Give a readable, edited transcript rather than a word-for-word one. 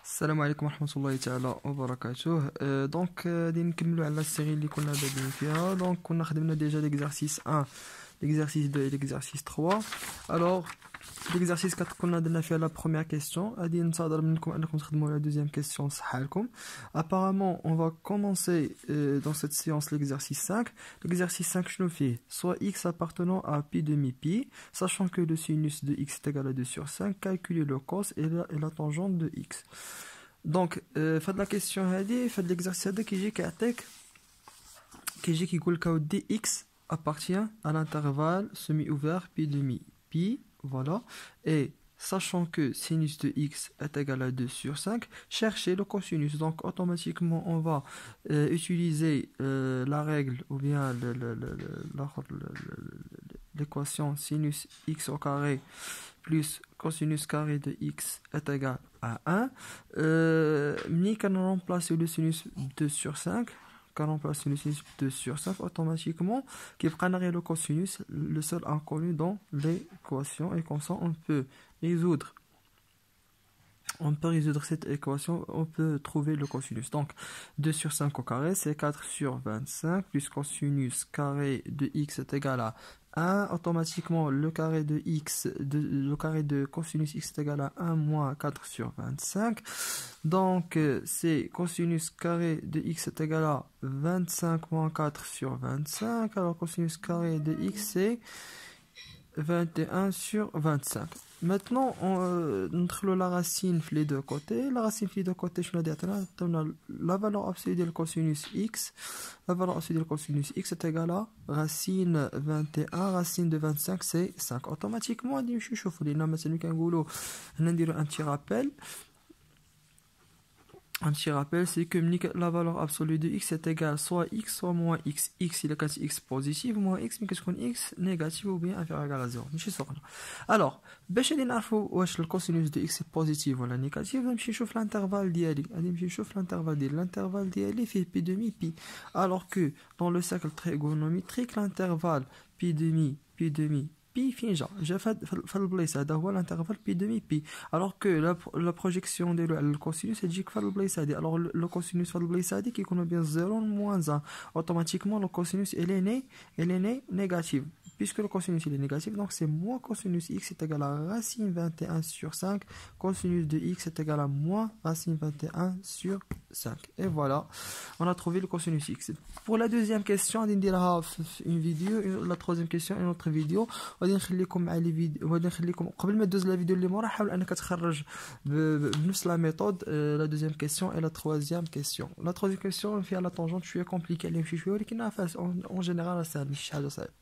السلام عليكم ورحمة الله تعالى وبركاته. دونك غادي نكملوا على السيري اللي كنا بادئين فيها. دونك كنا خدمنا ديجا ليكزارسيس 1 ليكزارسيس 2 et ليكزارسيس 3. alors l'exercice 4 كنا درنا فيها la première question. غادي ننتظر منكم انكم تخدموا la deuxième question صح لكم. apparemment on va commencer dans cette séance l'exercice 5. l'exercice 5 شنو فيه soit x appartenant à pi demi pi, sachant que le sinus de x est égal à 2 sur 5, calculer le cos et la tangente de x. Donc فهاد la question هادي فهاد l'exercice هذا كيجي كيقول لك dx appartient à l'intervalle semi-ouvert pi demi pi, voilà, et sachant que sinus de x est égal à 2 sur 5, cherchez le cosinus. Donc automatiquement on va utiliser la règle ou bien l'équation sinus x au carré plus cosinus carré de x est égal à 1. Ni qu'on remplace le sinus 2 sur 5, quand on place le sinus 2 sur 5, automatiquement, qui prend le cosinus, le seul inconnu dans l'équation, et comme ça on peut résoudre cette équation, on peut trouver le cosinus. Donc 2 sur 5 au carré, c'est 4 sur 25, plus cosinus carré de x est égal à 1. Automatiquement, le carré de x, le carré de cosinus x est égal à 1 moins 4 sur 25. Donc c'est cosinus carré de x est égal à 25 moins 4 sur 25. Alors cosinus carré de x c'est 21 sur 25. Maintenant, on entre la racine les deux côtés. La racine les deux côtés, je la valeur absolue de cosinus x. La valeur absolue de cosinus x est égale à racine 21. Racine de 25, c'est 5. Automatiquement, on chauffe. On un petit rappel. Un petit rappel, c'est que la valeur absolue de x est égale soit x soit moins x. X, il est quand x positif, moins x, mais qu'est-ce qu'on x négatif ou bien inférieur ou égal à 0. Alors, باش نعرفوا واش le cosinus de x est positif ou négatif, نمشي نشوف l'intervalle ديالي. نمشي نشوف l'intervalle ديالي. L'intervalle ديالي فيه pi demi pi. Alors que dans le cercle trigonométrique, l'intervalle pi demi pi فين جا في البلايصه هذا هو الانترفال بي دومي بي. alors que la projection ديالو على الكوسينوس تجيك في البلايصه هذه. alors le cosinus في البلايصه هذه كيكون بين 0 moins 1. automatiquement le cosinus il est né négatif. Puisque le cosinus il est négatif, donc c'est moins cosinus x est égal à racine 21 sur 5. Cosinus de x est égal à moins racine 21 sur 5. Et voilà, on a trouvé le cosinus x. Pour la deuxième question, on dira une vidéo. La troisième question, une autre vidéo. غادي نخليكم مع لي فيديو. غادي نخليكم قبل ما تدوز لا فيديو اللي مورا حاول انك تخرج بنفس لا ميثود لا دوزيام كيسيون et la troisième question. La troisième question فيها لا طونجونت شويه كومبليكي اللي يمشي شويه، ولكن اون جينيرال ساهل، ماشي حاجه صعيبه.